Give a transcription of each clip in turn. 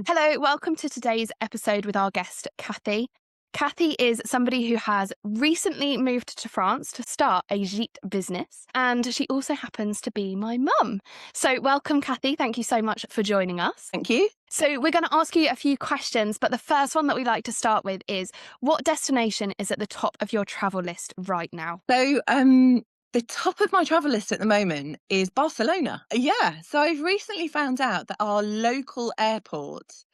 Hello, welcome to today's episode with our guest, Kathy. Kathy is somebody who has recently moved to France to start a Gîte business, and she also happens to be my mum. So, welcome, Kathy. Thank you so much for joining us. Thank you. So, we're going to ask you a few questions, but the first one that we like to start with is what destination is at the top of your travel list right now? The top of my travel list at the moment is Barcelona. Yeah, so I've recently found out that our local airport,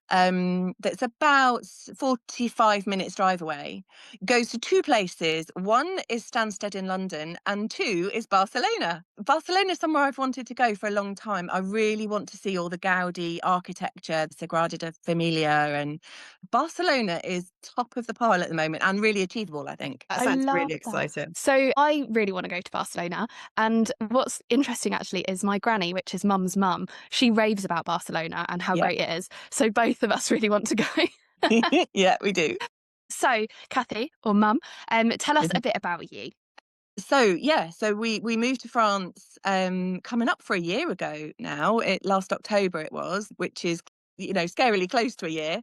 that's about 45 minutes drive away, goes to two places. One is Stansted in London, and two is Barcelona. Barcelona is somewhere I've wanted to go for a long time. I really want to see all the Gaudi architecture, the Sagrada Familia, and Barcelona is top of the pile at the moment and really achievable, I think. That I sounds love really that. exciting. So I really want to go to Barcelona. And what's interesting actually is my granny, which is mum's mum, she raves about Barcelona and how Yeah. great it is. So both of us really want to go. Yeah, we do. So, Kathy or mum, tell us a bit about you. So we moved to France coming up for a year ago now. Last October it was, which is scarily close to a year.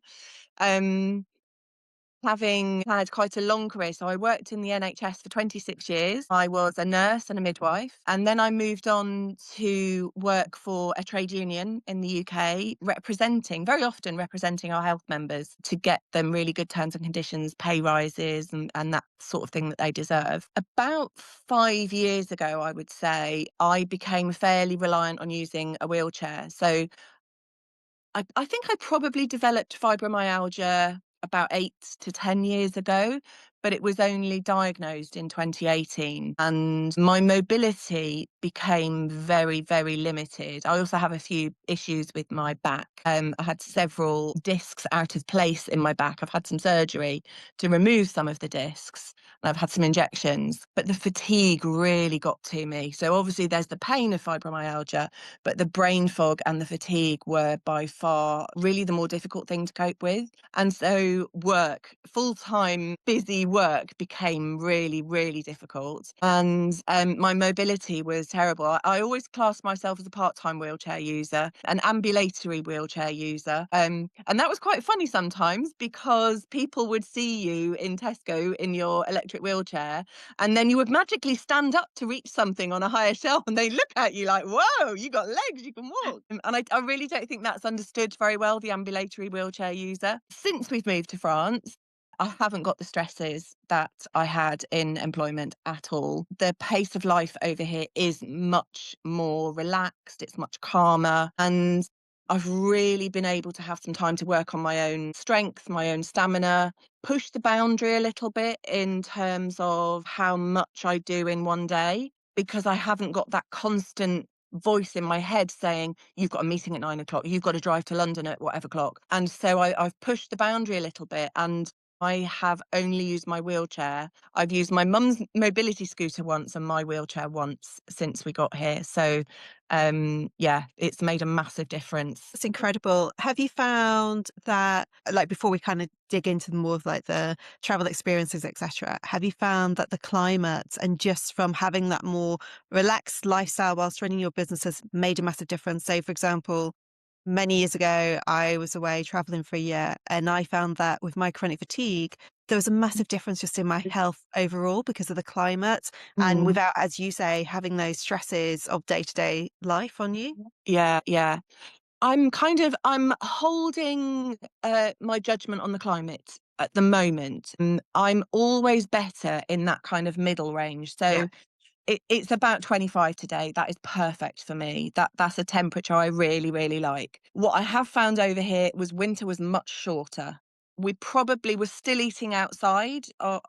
Um Having had quite a long career. So I worked in the NHS for 26 years. I was a nurse and a midwife. And then I moved on to work for a trade union in the UK, very often representing our health members to get them really good terms and conditions, pay rises, and that sort of thing that they deserve. About 5 years ago, I would say, I became fairly reliant on using a wheelchair. So I think I probably developed fibromyalgia about 8 to 10 years ago, but it was only diagnosed in 2018. And my mobility became very, very limited. I also have a few issues with my back. I had several discs out of place in my back. I've had some surgery to remove some of the discs. And I've had some injections, but the fatigue really got to me. So obviously there's the pain of fibromyalgia, but the brain fog and the fatigue were by far really the more difficult thing to cope with. And so full-time, busy work became really, really difficult. And my mobility was terrible. I always classed myself as a part-time wheelchair user, an ambulatory wheelchair user. And that was quite funny sometimes because people would see you in Tesco in your electric wheelchair, and then you would magically stand up to reach something on a higher shelf and they look at you like, whoa, you got legs, you can walk. And I really don't think that's understood very well, the ambulatory wheelchair user. Since we've moved to France, I haven't got the stresses that I had in employment at all. The pace of life over here is much more relaxed, it's much calmer, and I've really been able to have some time to work on my own strength, my own stamina, push the boundary a little bit in terms of how much I do in one day, because I haven't got that constant voice in my head saying, you've got a meeting at 9 o'clock, you've got to drive to London at whatever clock. And so I've pushed the boundary a little bit, and I have only used my wheelchair. I've used my mum's mobility scooter once and my wheelchair once since we got here. So yeah, it's made a massive difference. It's incredible. Have you found that, like, before we kind of dig into more of like the travel experiences, etc., have you found that the climate and just from having that more relaxed lifestyle whilst running your business has made a massive difference? Say, for example, many years ago, I was away traveling for a year and I found that with my chronic fatigue, there was a massive difference just in my health overall because of the climate and Mm. without, as you say, having those stresses of day-to-day life on you. Yeah, yeah. I'm holding my judgment on the climate at the moment. I'm always better in that kind of middle range. Yeah. So it's about 25 today. That is perfect for me. That's a temperature I really, really like. What I have found over here was winter was much shorter. We probably were still eating outside uh,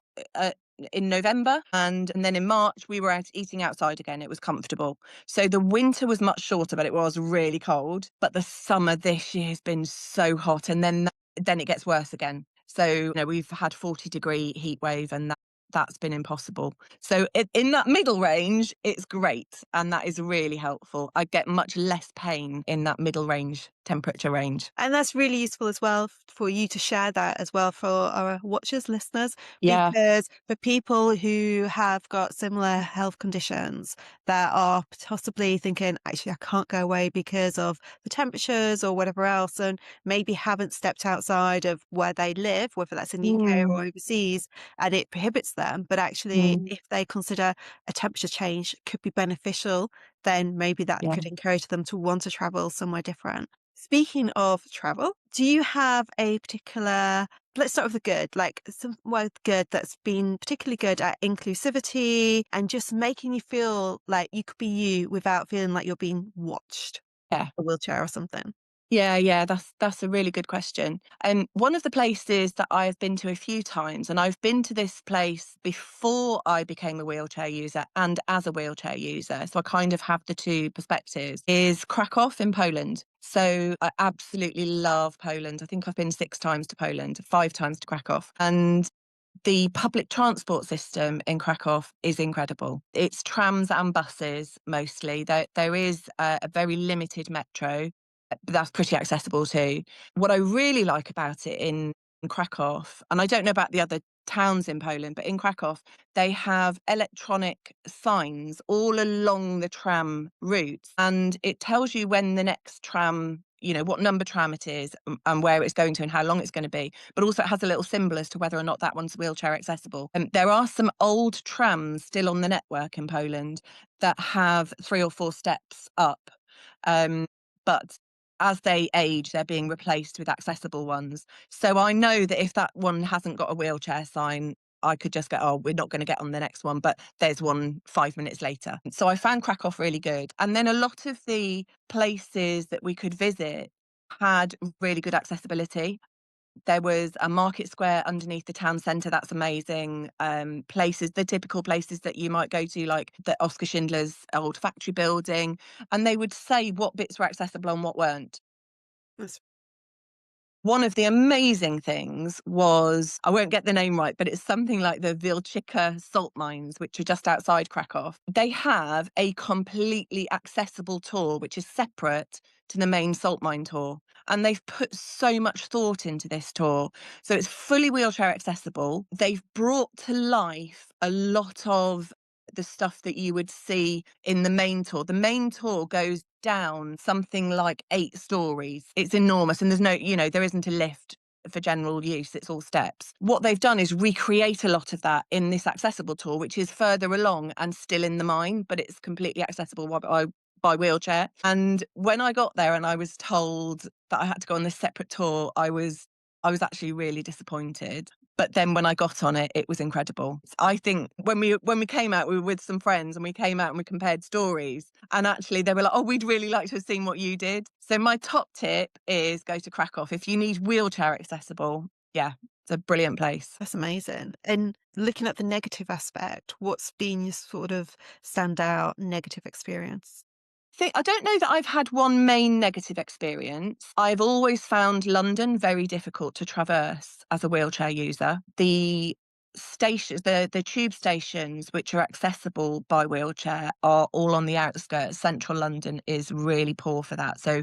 in November, and then in March we were out eating outside again. It was comfortable. So the winter was much shorter, but it was really cold. But the summer this year has been so hot, and then it gets worse again. So we've had 40-degree heat wave, and that's been impossible. So in that middle range, it's great. And that is really helpful. I get much less pain in that middle range temperature range. And that's really useful as well for you to share that as well for our watchers, listeners, Yeah. because for people who have got similar health conditions that are possibly thinking, actually, I can't go away because of the temperatures or whatever else, and maybe haven't stepped outside of where they live, whether that's in the UK Mm, or overseas, and it prohibits them. But actually, mm, if they consider a temperature change could be beneficial, then maybe that yeah. could encourage them to want to travel somewhere different. Speaking of travel, do you have a particular, let's start with the good, like somewhere good that's been particularly good at inclusivity and just making you feel like you could be you without feeling like you're being watched, Yeah. a wheelchair or something? Yeah, that's a really good question. One of the places that I've been to a few times, and I've been to this place before I became a wheelchair user and as a wheelchair user, so I kind of have the two perspectives, is Kraków in Poland. So I absolutely love Poland. I think I've been 6 times to Poland, 5 times to Kraków. And the public transport system in Kraków is incredible. It's trams and buses mostly. There is a very limited metro, but that's pretty accessible too. What I really like about it in Kraków, and I don't know about the other towns in Poland, but in Kraków, they have electronic signs all along the tram routes, and it tells you when the next tram, what number tram it is and where it's going to and how long it's going to be. But also it has a little symbol as to whether or not that one's wheelchair accessible. And there are some old trams still on the network in Poland that have 3 or 4 steps up. But as they age, they're being replaced with accessible ones. So I know that if that one hasn't got a wheelchair sign, I could just go, oh, we're not going to get on the next one, but there's one 5 minutes later. So I found Kraków really good. And then a lot of the places that we could visit had really good accessibility. There was a market square underneath the town centre. That's amazing. Places, the typical places that you might go to, like the Oscar Schindler's old factory building, and they would say what bits were accessible and what weren't. That's One of the amazing things was, I won't get the name right, but it's something like the Wilczyca salt mines, which are just outside Kraków. They have a completely accessible tour, which is separate to the main salt mine tour. And they've put so much thought into this tour. So it's fully wheelchair accessible. They've brought to life a lot of the stuff that you would see in the main tour. The main tour goes down something like 8 stories. It's enormous, and there's no, there isn't a lift for general use. It's all steps. What they've done is recreate a lot of that in this accessible tour, which is further along and still in the mine, but it's completely accessible by wheelchair. And when I got there and I was told that I had to go on this separate tour, I was actually really disappointed. But then when I got on it, it was incredible. I think when we came out, we were with some friends and we came out and we compared stories. And actually they were like, oh, we'd really like to have seen what you did. So my top tip is go to Kraków. If you need wheelchair accessible, yeah, it's a brilliant place. That's amazing. And looking at the negative aspect, what's been your sort of standout negative experience? I don't know that I've had one main negative experience. I've always found London very difficult to traverse as a wheelchair user. The stations, the tube stations which are accessible by wheelchair are all on the outskirts. Central London is really poor for that. So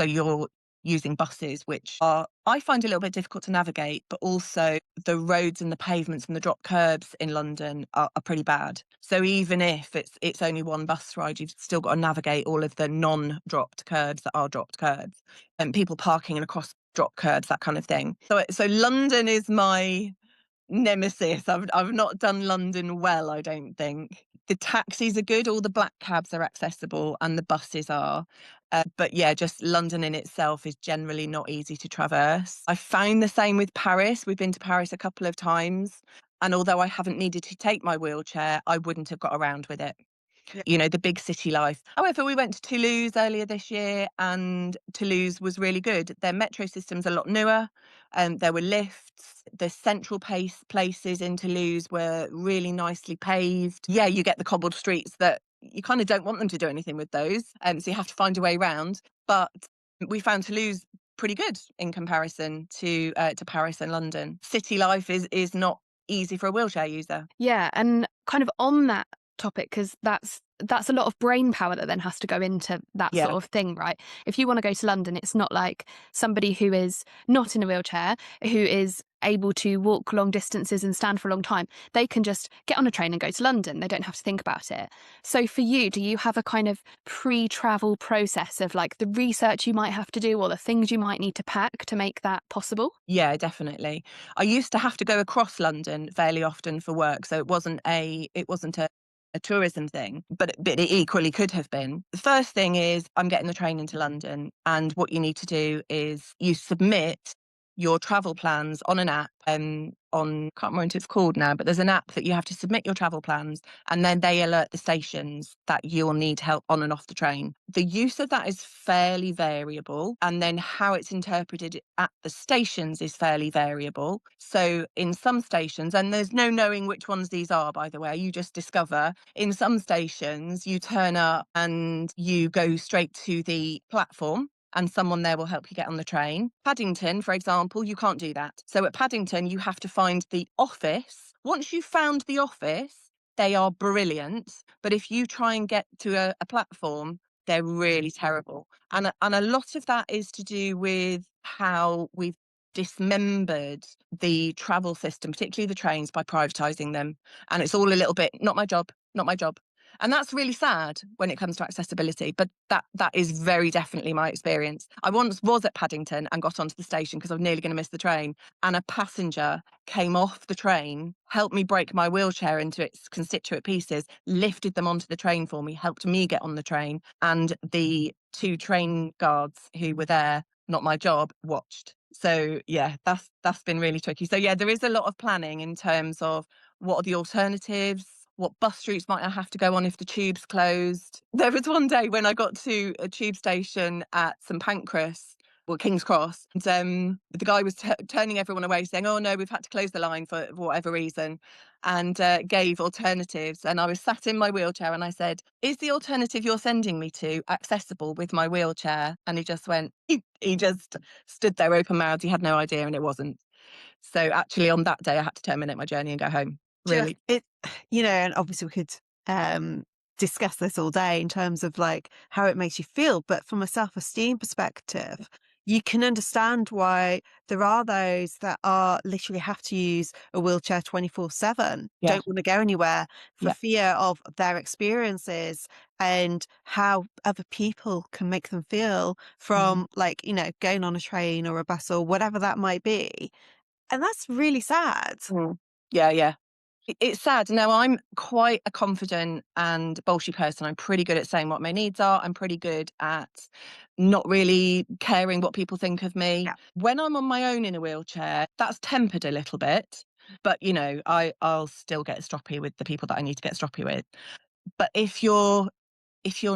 you're using buses, which I find a little bit difficult to navigate, but also the roads and the pavements and the drop curbs in London are pretty bad. So even if it's only one bus ride, you've still got to navigate all of the non-dropped curbs that are dropped curbs, and people parking across drop curbs, that kind of thing. So London is my nemesis. I've not done London well, I don't think. The taxis are good, all the black cabs are accessible, and the buses are. But yeah, just London in itself is generally not easy to traverse. I found the same with Paris. We've been to Paris a couple of times, and although I haven't needed to take my wheelchair, I wouldn't have got around with it. The big city life. However, we went to Toulouse earlier this year, and Toulouse was really good. Their metro system's a lot newer, and there were lifts. The central places in Toulouse were really nicely paved. Yeah, you get the cobbled streets that you kind of don't want them to do anything with those, so you have to find a way around. But we found Toulouse pretty good in comparison to Paris and London. City life is not easy for a wheelchair user. Yeah, and kind of on that topic, because that's that's a lot of brain power that then has to go into that Yeah. sort of thing, right? If you want to go to London, it's not like somebody who is not in a wheelchair, who is able to walk long distances and stand for a long time. They can just get on a train and go to London. They don't have to think about it. So for you, do you have a kind of pre-travel process of like the research you might have to do or the things you might need to pack to make that possible? Yeah, definitely. I used to have to go across London fairly often for work, so it wasn't a tourism thing, but it equally could have been. The first thing is I'm getting the train into London, and what you need to do is you submit your travel plans on an app, on, can't remember what it's called now, but there's an app that you have to submit your travel plans, and then they alert the stations that you'll need help on and off the train. The use of that is fairly variable, and then how it's interpreted at the stations is fairly variable. So in some stations, and there's no knowing which ones these are, by the way, you just discover in some stations you turn up and you go straight to the platform and someone there will help you get on the train. Paddington, for example, you can't do that. So at Paddington, you have to find the office. Once you've found the office, they are brilliant. But if you try and get to a platform, they're really terrible. And a lot of that is to do with how we've dismembered the travel system, particularly the trains, by privatising them. And it's all a little bit, not my job, not my job. And that's really sad when it comes to accessibility, but that is very definitely my experience. I once was at Paddington and got onto the station because I was nearly going to miss the train, and a passenger came off the train, helped me break my wheelchair into its constituent pieces, lifted them onto the train for me, helped me get on the train, and the 2 train guards who were there, not my job, watched. So yeah, that's been really tricky. So yeah, there is a lot of planning in terms of what are the alternatives, what bus routes might I have to go on if the tube's closed. There was one day when I got to a tube station at St Pancras, well, King's Cross, and the guy was turning everyone away, saying, "Oh no, we've had to close the line for whatever reason," and gave alternatives. And I was sat in my wheelchair, and I said, "Is the alternative you're sending me to accessible with my wheelchair?" And he just went, he just stood there open-mouthed. He had no idea, and it wasn't. So actually, on that day, I had to terminate my journey and go home. Really. It, and obviously we could discuss this all day in terms of like how it makes you feel, but from a self-esteem perspective, you can understand why there are those that are literally have to use a wheelchair 24/7, Yeah. don't want to go anywhere for Yeah. fear of their experiences and how other people can make them feel from like, going on a train or a bus or whatever that might be. And that's really sad. Yeah, yeah. It's sad. Now, I'm quite a confident and bolshy person. I'm pretty good at saying what my needs are. I'm pretty good at not really caring what people think of me. Yeah. When I'm on my own in a wheelchair, that's tempered a little bit. But, I'll still get stroppy with the people that I need to get stroppy with. But if you're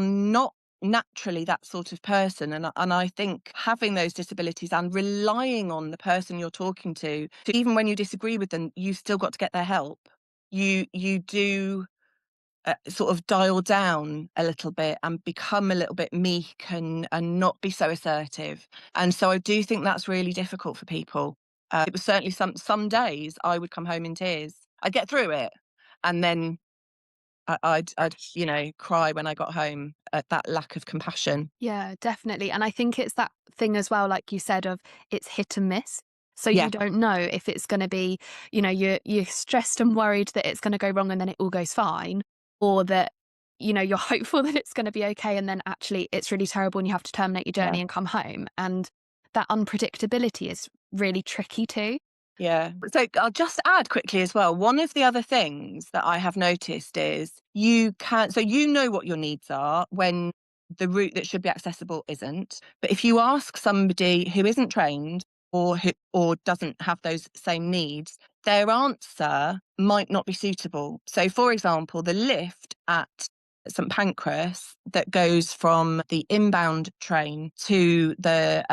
not naturally that sort of person, and I think having those disabilities and relying on the person you're talking to, even when you disagree with them, you've still got to get their help. You do sort of dial down a little bit and become a little bit meek and not be so assertive. And so I do think that's really difficult for people. It was certainly some days I would come home in tears. I'd get through it, and then I'd cry when I got home at that lack of compassion. Yeah, definitely. And I think it's that thing as well, like you said, of it's hit and miss. So Yeah. you don't know if it's going to be, you're stressed and worried that it's going to go wrong and then it all goes fine, or that, you're hopeful that it's going to be okay and then actually it's really terrible and you have to terminate your journey Yeah. and come home. And that unpredictability is really tricky too. Yeah. So I'll just add quickly as well. One of the other things that I have noticed is so you know what your needs are when the route that should be accessible isn't. But if you ask somebody who isn't trained or doesn't have those same needs, their answer might not be suitable. So for example, the lift at St Pancras that goes from the inbound train to the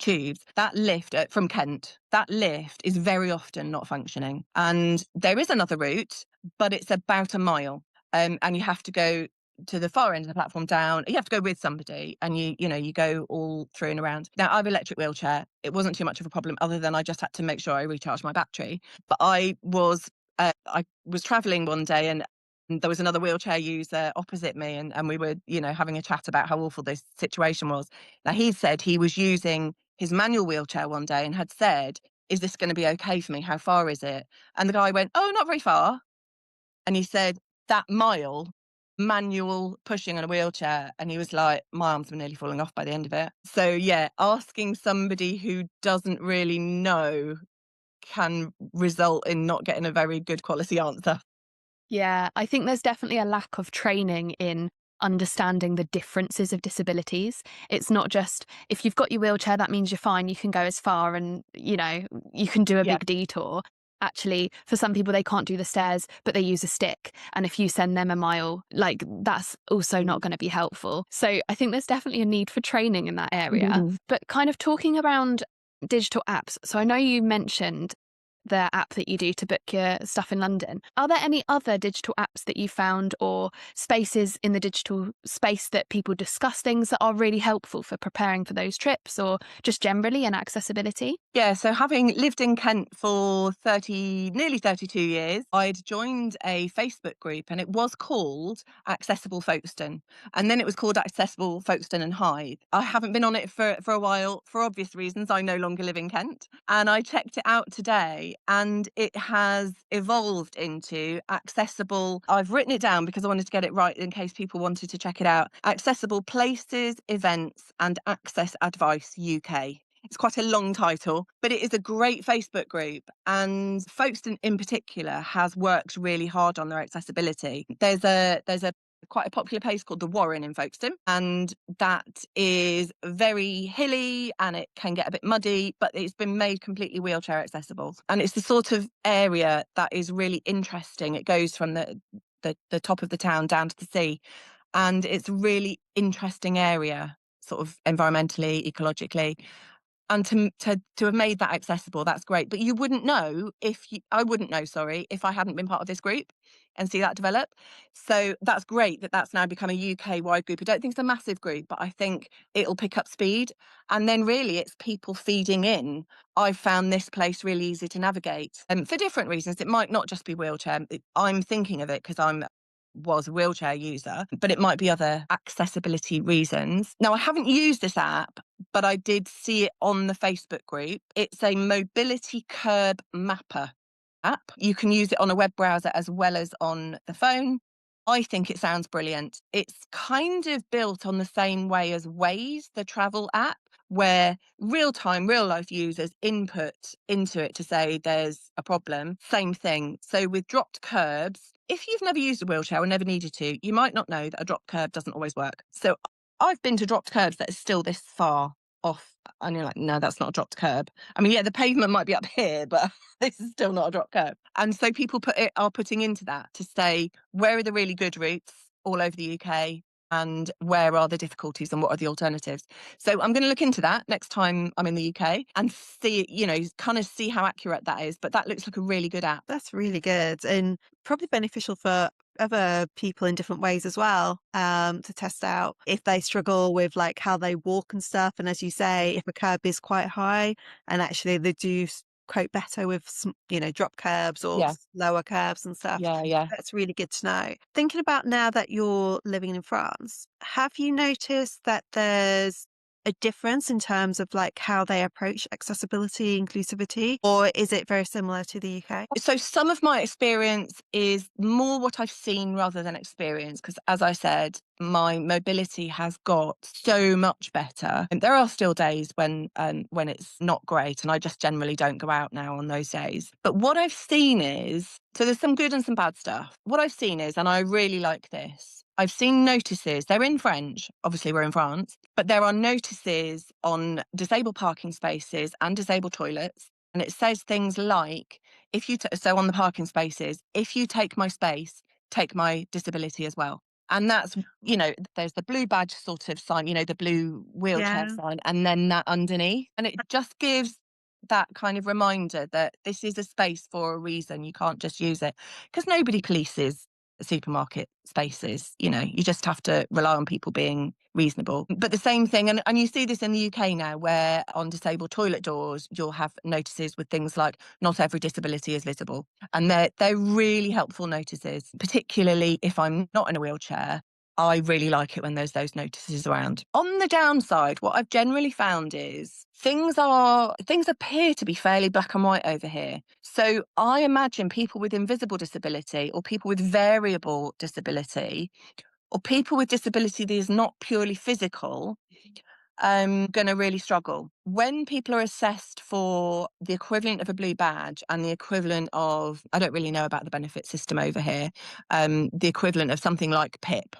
tubes, that lift from Kent, that lift is very often not functioning. And there is another route, but it's about a mile. And you have to go to the far end of the platform down. You have to go with somebody, and you go all through and around. Now, I have an electric wheelchair. It wasn't too much of a problem, other than I just had to make sure I recharged my battery. But I was traveling one day, and there was another wheelchair user opposite me, and we were, having a chat about how awful this situation was. Now, he said he was using his manual wheelchair one day and had said, "Is this going to be okay for me? How far is it?" And the guy went, "Oh, not very far." And he said, "That mile, manual pushing on a wheelchair." And he was like, "My arms were nearly falling off by the end of it." So yeah, asking somebody who doesn't really know can result in not getting a very good quality answer. Yeah, I think there's definitely a lack of training in understanding the differences of disabilities. It's not just if you've got your wheelchair, that means you're fine, you can go as far and, you can do a Yeah. big detour. Actually, for some people, they can't do the stairs, but they use a stick. And if you send them a mile, like that's also not going to be helpful. So I think there's definitely a need for training in that area. But kind of talking around digital apps. So I know you mentioned the app that you do to book your stuff in London. Are there any other digital apps that you found or spaces in the digital space that people discuss things that are really helpful for preparing for those trips or just generally in accessibility? Yeah, so having lived in Kent for nearly 32 years, I'd joined a Facebook group and it was called Accessible Folkestone. And then it was called Accessible Folkestone and Hythe. I haven't been on it for a while for obvious reasons. I no longer live in Kent. And I checked it out today and it has evolved into accessible. I've written it down because I wanted to get it right in case people wanted to check it out. Accessible Places, Events and Access Advice UK. It's quite a long title, but it is a great Facebook group. And Folkestone in particular has worked really hard on their accessibility. There's a quite a popular place called the Warren in Folkestone, and that is very hilly and it can get a bit muddy, but it's been made completely wheelchair accessible. And it's the sort of area that is really interesting. It goes from the top of the town down to the sea, and it's a really interesting area, sort of environmentally, ecologically. And to have made that accessible, that's great. But you wouldn't know I wouldn't know, sorry, if I hadn't been part of this group and see that develop. So that's great that that's now become a UK-wide group. I don't think it's a massive group, but I think it'll pick up speed. And then really it's people feeding in. I've found this place really easy to navigate. And for different reasons, it might not just be wheelchair. I'm thinking of it because was a wheelchair user, but it might be other accessibility reasons. Now, I haven't used this app, but I did see it on the Facebook group. It's a mobility curb mapper app. You can use it on a web browser as well as on the phone. I think it sounds brilliant. It's kind of built on the same way as Waze, the travel app, where real-time, real-life users input into it to say there's a problem. Same thing. So with dropped curbs, if you've never used a wheelchair or never needed to, you might not know that a dropped curb doesn't always work. So I've been to dropped curbs that are still this far off, and you're like, no, that's not a dropped curb. I mean, yeah, the pavement might be up here, but this is still not a dropped curb. And so people are putting into that to say, where are the really good routes all over the UK? And where are the difficulties and what are the alternatives? So I'm going to look into that next time I'm in the UK and see, kind of see how accurate that is. But that looks like a really good app. That's really good and probably beneficial for other people in different ways as well, to test out if they struggle with like how they walk and stuff. And as you say, if a curb is quite high and actually they do cope better with some, drop curbs or Yeah. lower curbs and stuff. Yeah. That's really good to know. Thinking about now that you're living in France, have you noticed that there's a difference in terms of like how they approach accessibility, inclusivity, or is it very similar to the UK? So some of my experience is more what I've seen rather than experience, because as I said, my mobility has got so much better. And there are still days when it's not great, and I just generally don't go out now on those days. But what I've seen is, so there's some good and some bad stuff. What I've seen is, and I really like this, I've seen notices, they're in French, obviously we're in France, but there are notices on disabled parking spaces and disabled toilets. And it says things like, so on the parking spaces, if you take my space, take my disability as well. And that's, there's the blue badge sort of sign, the blue wheelchair Yeah. sign, and then that underneath. And it just gives that kind of reminder that this is a space for a reason. You can't just use it because nobody polices supermarket spaces. You know, you just have to rely on people being reasonable. But the same thing, and you see this in the UK now, where on disabled toilet doors, you'll have notices with things like, not every disability is visible. And they're really helpful notices, particularly if I'm not in a wheelchair. I really like it when there's those notices around. On the downside, what I've generally found is things appear to be fairly black and white over here. So I imagine people with invisible disability, or people with variable disability, or people with disability that is not purely physical, going to really struggle. When people are assessed for the equivalent of a blue badge and the equivalent of, I don't really know about the benefit system over here, the equivalent of something like PIP.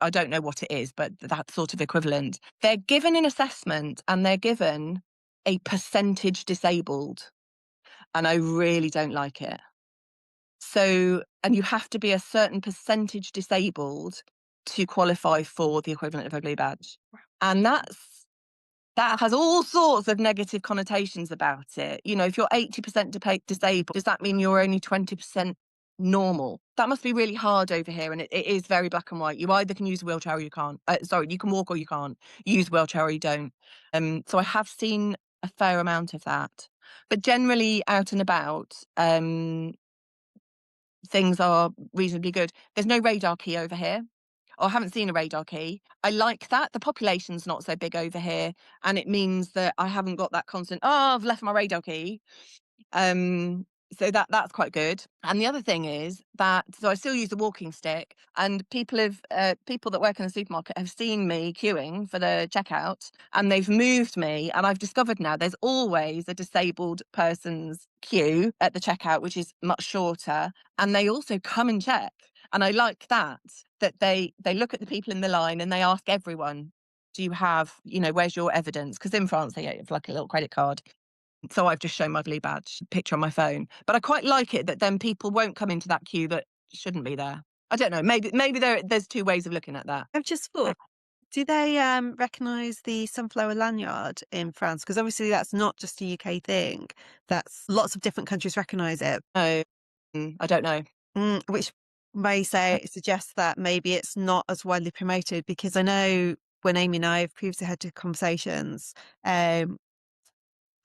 I don't know what it is, but that sort of equivalent. They're given an assessment and they're given a percentage disabled. And I really don't like it. So, and you have to be a certain percentage disabled to qualify for the equivalent of a blue badge. And that has all sorts of negative connotations about it. You know, if you're 80% disabled, does that mean you're only 20% normal? That must be really hard over here, and it is very black and white. You either can use a wheelchair or you can't. You can walk or you can't. You use a wheelchair or you don't. So I have seen a fair amount of that. But generally out and about, things are reasonably good. There's no radar key over here. Or I haven't seen a radar key. I like that. The population's not so big over here, and it means that I haven't got that constant, oh, I've left my radar key. So that's quite good. And the other thing is that, so I still use the walking stick, and people that work in the supermarket have seen me queuing for the checkout, and they've moved me, and I've discovered now there's always a disabled person's queue at the checkout, which is much shorter, and they also come and check. And I like that they look at the people in the line and they ask everyone, do you have, you know, where's your evidence? Because in France they have like a little credit card. So I've just shown my blue badge picture on my phone. But I quite like it that then people won't come into that queue that shouldn't be there. I don't know. Maybe there's two ways of looking at that. I've just thought, do they recognise the sunflower lanyard in France? Because obviously that's not just a UK thing. That's lots of different countries recognise it. I don't know. Which may suggest that maybe it's not as widely promoted, because I know when Amy and I have previously had conversations,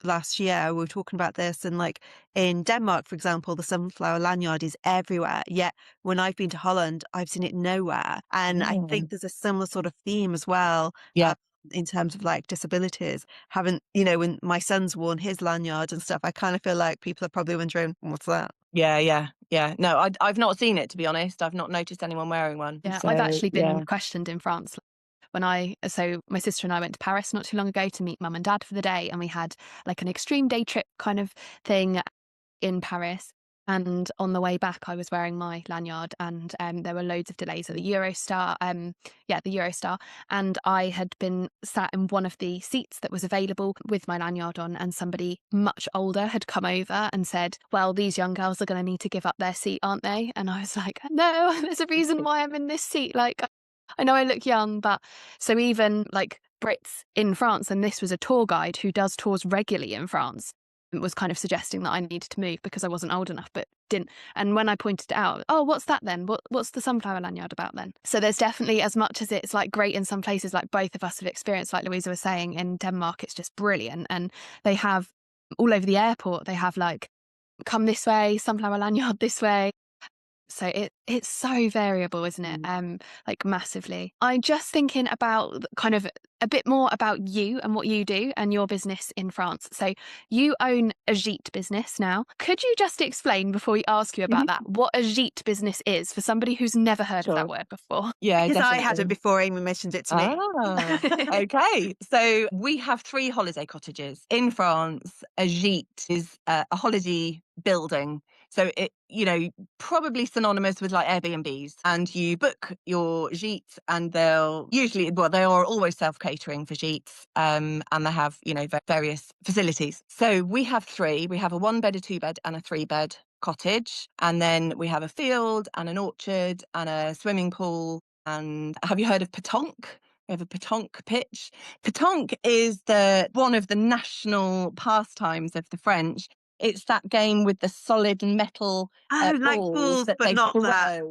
last year we were talking about this, and like in Denmark, for example, the sunflower lanyard is everywhere, yet when I've been to Holland I've seen it nowhere. And I think there's a similar sort of theme as well, in terms of like disabilities. When my son's worn his lanyard and stuff, I kind of feel like people are probably wondering, what's that? Yeah. No, I've not seen it, to be honest. I've not noticed anyone wearing one. Yeah, so, I've actually been questioned in France. So my sister and I went to Paris not too long ago to meet mum and dad for the day, and we had like an extreme day trip kind of thing in Paris. And on the way back, I was wearing my lanyard, and there were loads of delays at the Eurostar. The Eurostar. And I had been sat in one of the seats that was available with my lanyard on, and somebody much older had come over and said, well, these young girls are going to need to give up their seat, aren't they? And I was like, no, there's a reason why I'm in this seat. Like, I know I look young, but so even like Brits in France, and this was a tour guide who does tours regularly in France, was kind of suggesting that I needed to move because I wasn't old enough, but didn't. And when I pointed it out, oh, what's that then? What's the sunflower lanyard about then? So there's definitely, as much as it's like great in some places, like both of us have experienced, like Louisa was saying, in Denmark, it's just brilliant. And they have all over the airport, they have like, come this way, sunflower lanyard this way. So it's so variable, isn't it? Like massively. I'm just thinking about kind of a bit more about you and what you do and your business in France. So you own a Gîte business now. Could you just explain, before we ask you about that, what a Gîte business is for somebody who's never heard of that word before? Yeah, because definitely. I hadn't before Amy mentioned it to me. Okay. So we have 3 holiday cottages in France. A Gîte is a holiday building. So it, probably synonymous with like Airbnbs, and you book your Gîte, and they are always self-catering for Gîtes, and they have, various facilities. So we have 3. We have a 1-bed, a 2-bed and a 3-bed cottage. And then we have a field and an orchard and a swimming pool. And have you heard of pétanque? We have a pétanque pitch. Pétanque is one of the national pastimes of the French. It's that game with the solid metal like balls balls, that but they not throw. that.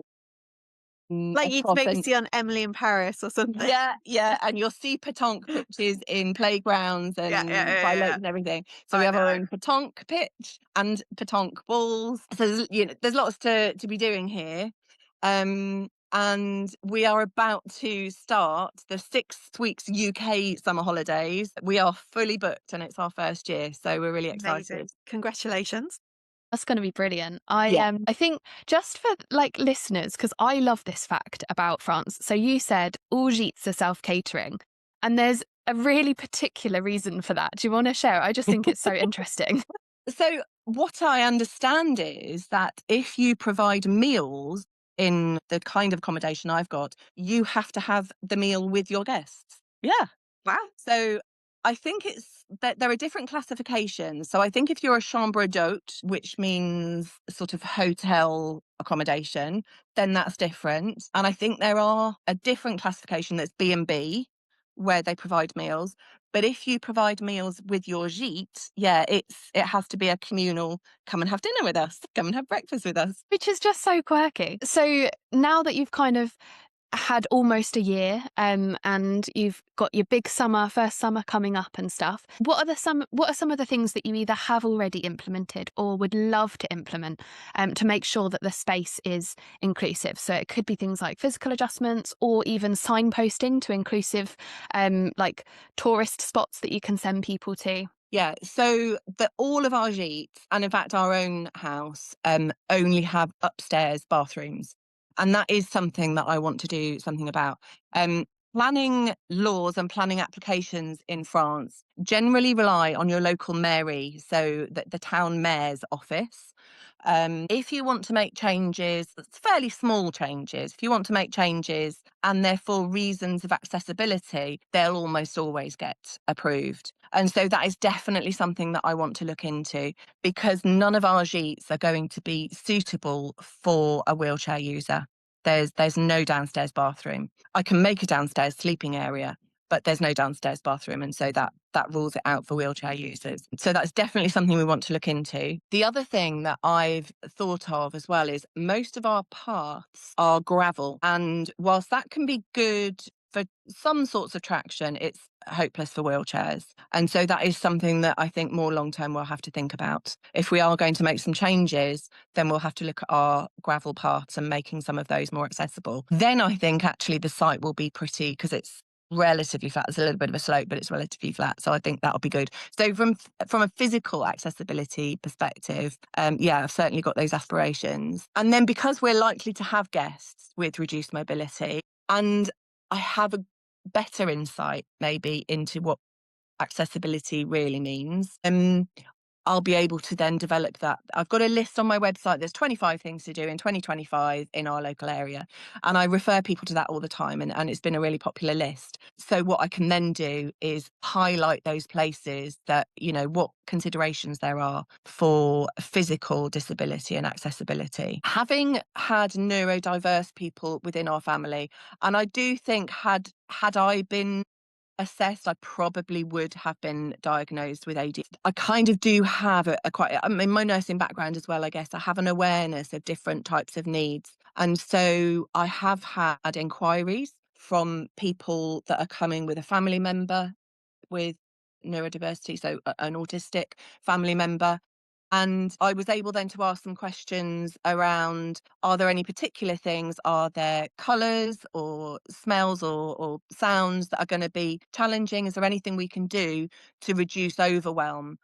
Like you'd across maybe see on Emily in Paris or something. yeah, and you'll see pétanque pitches in playgrounds and by lakes and everything. So we have our own pétanque pitch and pétanque balls. So there's lots to be doing here. And we are about to start the 6 weeks UK summer holidays. We are fully booked and it's our first year, so we're really excited. Amazing. Congratulations. That's going to be brilliant. Yeah. I think just for like listeners, because I love this fact about France. So you said all gîtes are self-catering, and there's a really particular reason for that. Do you want to share? I just think it's so interesting. So what I understand is that if you provide meals in the kind of accommodation I've got, you have to have the meal with your guests. Yeah. Wow. So I think it's that there are different classifications. So I think if you're a chambre d'hôte, which means sort of hotel accommodation, then that's different. And I think there are a different classification that's B&B, where they provide meals. But if you provide meals with your gîte, yeah, it has to be a communal, come and have dinner with us, come and have breakfast with us. Which is just so quirky. So now that you've kind of had almost a year, and you've got your big first summer coming up and stuff, what are some of the things that you either have already implemented or would love to implement to make sure that the space is inclusive? So it could be things like physical adjustments or even signposting to inclusive like tourist spots that you can send people to. Yeah, so all of our gîtes, and in fact our own house, only have upstairs bathrooms. And that is something that I want to do something about. Planning laws and planning applications in France generally rely on your local mairie, so the town mayor's office. If you want to make changes, it's fairly small changes. If you want to make changes and therefore reasons of accessibility, they'll almost always get approved. And so that is definitely something that I want to look into, because none of our gîtes are going to be suitable for a wheelchair user. There's no downstairs bathroom. I can make a downstairs sleeping area, but there's no downstairs bathroom. And so that rules it out for wheelchair users. So that's definitely something we want to look into. The other thing that I've thought of as well is most of our paths are gravel. And whilst that can be good for some sorts of traction, it's hopeless for wheelchairs. And so that is something that I think more long term we'll have to think about. If we are going to make some changes, then we'll have to look at our gravel paths and making some of those more accessible. Then I think actually the site will be pretty, because it's relatively flat. It's a little bit of a slope, but it's relatively flat. So I think that'll be good. So from a physical accessibility perspective, yeah, I've certainly got those aspirations. And then because we're likely to have guests with reduced mobility, and I have a better insight maybe into what accessibility really means, I'll be able to then develop that. I've got a list on my website. There's 25 things to do in 2025 in our local area. And I refer people to that all the time. And it's been a really popular list. So what I can then do is highlight those places that, what considerations there are for physical disability and accessibility. Having had neurodiverse people within our family, and I do think had I been assessed, I probably would have been diagnosed with AD. I kind of do have in my nursing background as well, I guess, I have an awareness of different types of needs. And so I have had inquiries from people that are coming with a family member with neurodiversity, so an autistic family member. And I was able then to ask some questions around, are there any particular things? Are there colours or smells or sounds that are going to be challenging? Is there anything we can do to reduce overwhelm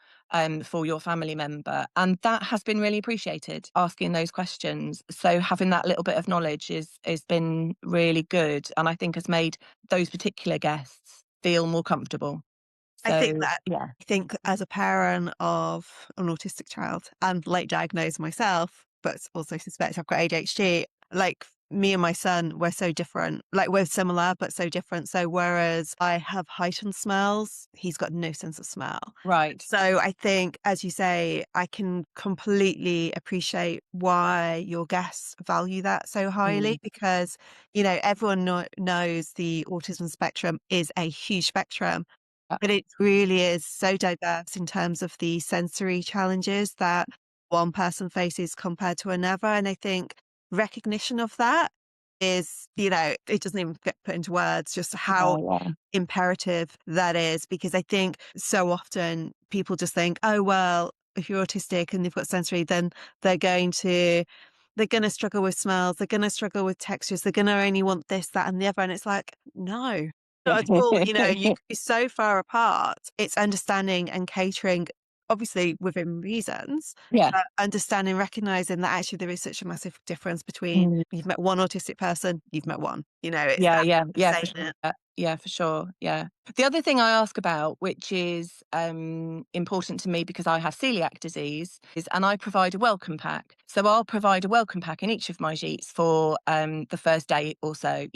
for your family member? And that has been really appreciated, asking those questions. So having that little bit of knowledge has been really good, and I think has made those particular guests feel more comfortable. So, I think as a parent of an autistic child and late diagnosed myself, but also suspect I've got ADHD, like me and my son, we're so different. Like we're similar, but so different. So whereas I have heightened smells, he's got no sense of smell. right. So I think, as you say, I can completely appreciate why your guests value that so highly, because, everyone knows the autism spectrum is a huge spectrum. But it really is so diverse in terms of the sensory challenges that one person faces compared to another. And I think recognition of that is, it doesn't even get put into words just how imperative that is, because I think so often people just think, oh, well, if you're autistic and they've got sensory, then they're going to struggle with smells, they're going to struggle with textures, they're going to only want this, that, and the other. And it's like, no, not at all. You could be so far apart. It's understanding and catering, obviously within reasons, but understanding, recognizing that actually there is such a massive difference between you've met one autistic person, you've met one. It's for sure. Yeah, for sure. Yeah. The other thing I ask about, which is important to me because I have celiac disease, and I provide a welcome pack. So I'll provide a welcome pack in each of my Gîtes for the first day or so.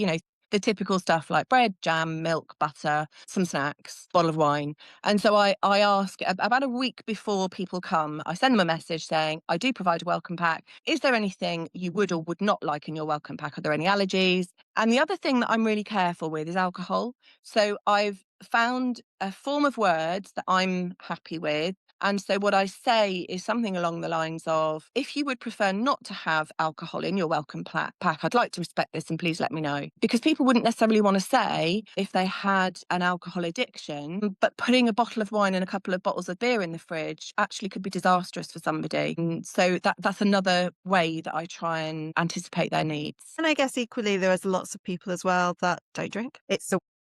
The typical stuff like bread, jam, milk, butter, some snacks, bottle of wine. And so I ask about a week before people come, I send them a message saying, I do provide a welcome pack. Is there anything you would or would not like in your welcome pack? Are there any allergies? And the other thing that I'm really careful with is alcohol. So I've found a form of words that I'm happy with. And so what I say is something along the lines of, if you would prefer not to have alcohol in your welcome pack, I'd like to respect this and please let me know. Because people wouldn't necessarily want to say if they had an alcohol addiction, but putting a bottle of wine and a couple of bottles of beer in the fridge actually could be disastrous for somebody. And so that's another way that I try and anticipate their needs. And I guess equally, there is lots of people as well that don't drink. It's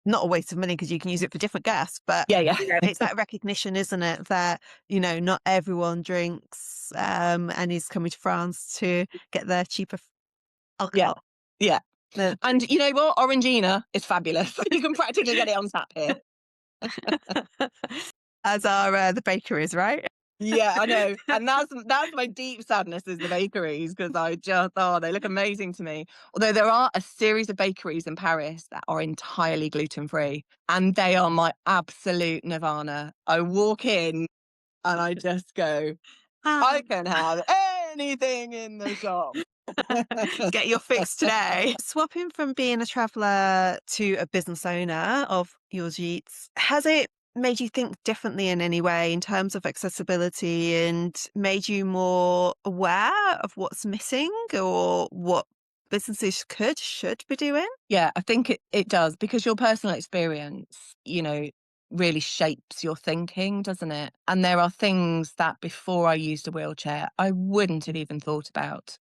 not a waste of money because you can use it for different guests, but it's that recognition, isn't it, that not everyone drinks and is coming to France to get their cheaper alcohol. And you know what, Orangina is fabulous. You can practically get it on tap here. As are the bakeries, right? Yeah, I know. And that's my deep sadness, is the bakeries, because I just, they look amazing to me. Although there are a series of bakeries in Paris that are entirely gluten-free, and they are my absolute nirvana. I walk in and I just go, I can have anything in the shop. Get your fix today. Swapping from being a traveller to a business owner of your Gîtes, has it made you think differently in any way in terms of accessibility and made you more aware of what's missing or what businesses should be doing? Yeah, I think it does, because your personal experience, really shapes your thinking, doesn't it? And there are things that before I used a wheelchair, I wouldn't have even thought about,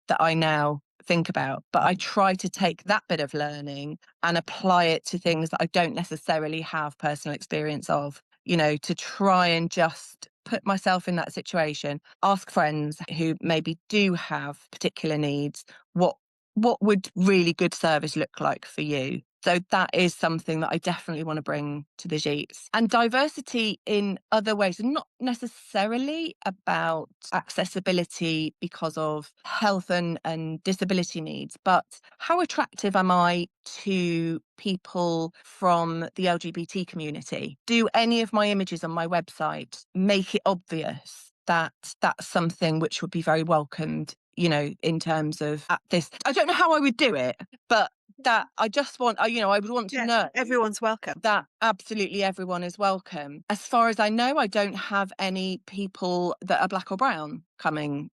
that I now think about. But I try to take that bit of learning and apply it to things that I don't necessarily have personal experience of, to try and just put myself in that situation, ask friends who maybe do have particular needs, what would really good service look like for you? So that is something that I definitely want to bring to the Gîtes. And diversity in other ways, not necessarily about accessibility because of health and disability needs, but how attractive am I to people from the LGBT community? Do any of my images on my website make it obvious that that's something which would be very welcomed, in terms of this? I don't know how I would do it, but that I just want, I would want to know everyone's welcome. That absolutely everyone is welcome. As far as I know, I don't have any people that are black or brown coming.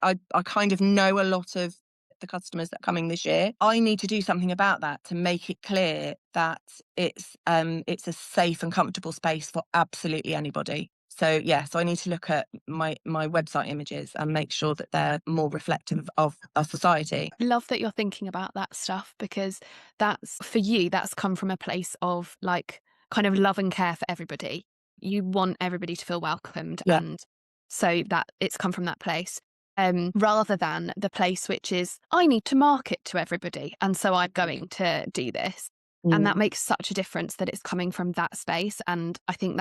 I kind of know a lot of the customers that are coming this year. I need to do something about that to make it clear that it's a safe and comfortable space for absolutely anybody. So I need to look at my website images and make sure that they're more reflective of our society. I love that you're thinking about that stuff, because that's, for you, that's come from a place of kind of love and care for everybody. You want everybody to feel welcomed. Yeah. And so that it's come from that place. Rather than the place which is, I need to market to everybody, and so I'm going to do this. And that makes such a difference that it's coming from that space. And I think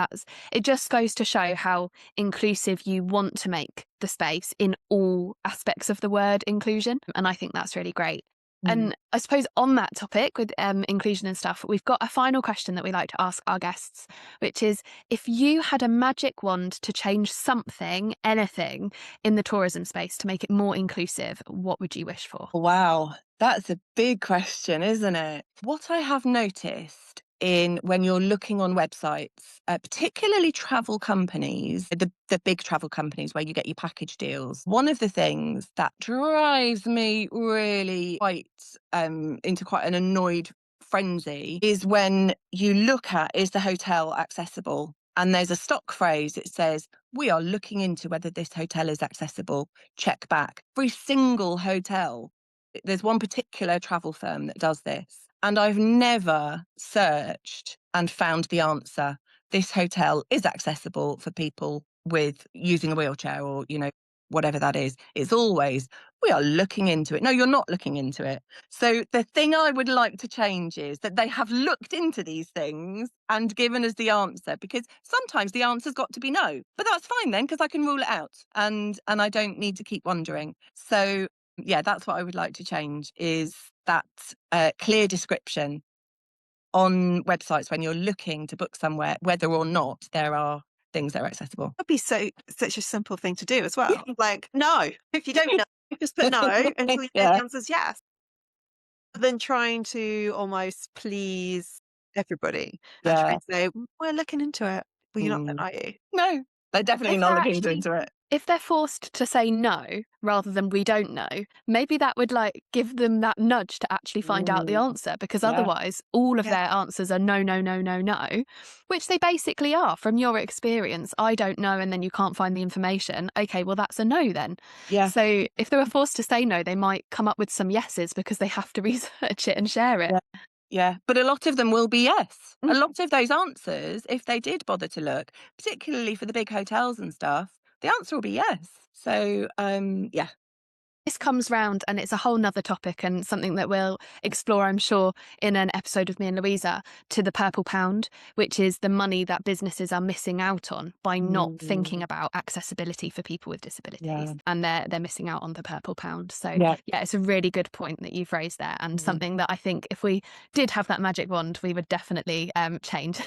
it just goes to show how inclusive you want to make the space in all aspects of the word inclusion. And I think that's really great. And I suppose on that topic with inclusion and stuff, we've got a final question that we like to ask our guests, which is, if you had a magic wand to change something, anything in the tourism space to make it more inclusive, what would you wish for? Wow, that's a big question, isn't it? What I have noticed in when you're looking on websites, particularly travel companies, the big travel companies where you get your package deals. One of the things that drives me really quite into quite an annoyed frenzy is when you look at, is the hotel accessible? And there's a stock phrase that says, we are looking into whether this hotel is accessible. Check back. Every single hotel. There's one particular travel firm that does this. And I've never searched and found the answer. This hotel is accessible for people with using a wheelchair or, whatever that is. It's always, we are looking into it. No, you're not looking into it. So the thing I would like to change is that they have looked into these things and given us the answer, because sometimes the answer's got to be no. But that's fine then, because I can rule it out and I don't need to keep wondering. So yeah, that's what I would like to change, is that clear description on websites when you're looking to book somewhere, whether or not there are things that are accessible. That'd be such a simple thing to do as well. Like, no, if you don't know, just put no until you get the answer's yes. Than trying to almost please everybody and trying to say, we're looking into it. Well, you're not then, are you? No, they're definitely If not they're looking into it. If they're forced to say no rather than we don't know, maybe that would give them that nudge to actually find out the answer, because otherwise all of their answers are no, no, no, no, no, which they basically are. From your experience, I don't know, and then you can't find the information. Okay, well, that's a no then. Yeah. So if they were forced to say no, they might come up with some yeses because they have to research it and share it. Yeah, but a lot of them will be yes. A lot of those answers, if they did bother to look, particularly for the big hotels and stuff, the answer will be yes. So, yeah. This comes round and it's a whole nother topic, and something that we'll explore, I'm sure, in an episode with me and Louisa, to the purple pound, which is the money that businesses are missing out on by not thinking about accessibility for people with disabilities. And they're missing out on the purple pound. So yeah, it's a really good point that you've raised there, and something that I think if we did have that magic wand, we would definitely change.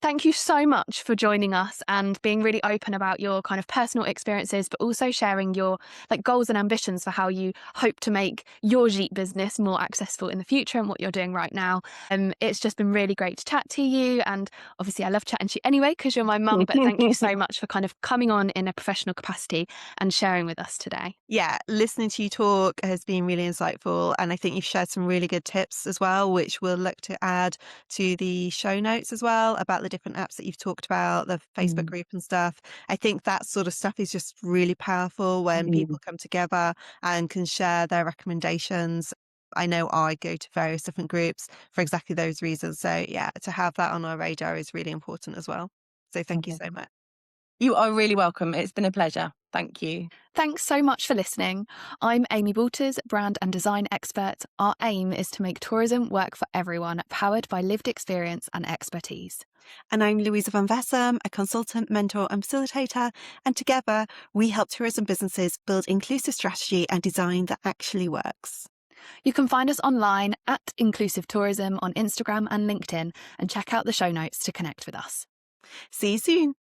Thank you so much for joining us and being really open about your kind of personal experiences, but also sharing your goals and ambitions for how you hope to make your Gîte business more accessible in the future and what you're doing right now. It's just been really great to chat to you, and obviously I love chatting to you anyway because you're my mum, but thank you so much for kind of coming on in a professional capacity and sharing with us today. Yeah, listening to you talk has been really insightful, and I think you've shared some really good tips as well, which we'll look to add to the show notes as well, about the different apps that you've talked about, the Facebook group and stuff. I think that sort of stuff is just really powerful when people come together and can share their recommendations. I know I go to various different groups for exactly those reasons. So yeah, to have that on our radar is really important as well. So thank you so much. You are really welcome. It's been a pleasure. Thank you. Thanks so much for listening. I'm Amy Walters, brand and design expert. Our aim is to make tourism work for everyone, powered by lived experience and expertise. And I'm Louisa van Vessem, a consultant, mentor and facilitator. And together we help tourism businesses build inclusive strategy and design that actually works. You can find us online at Inclusive Tourism on Instagram and LinkedIn, and check out the show notes to connect with us. See you soon.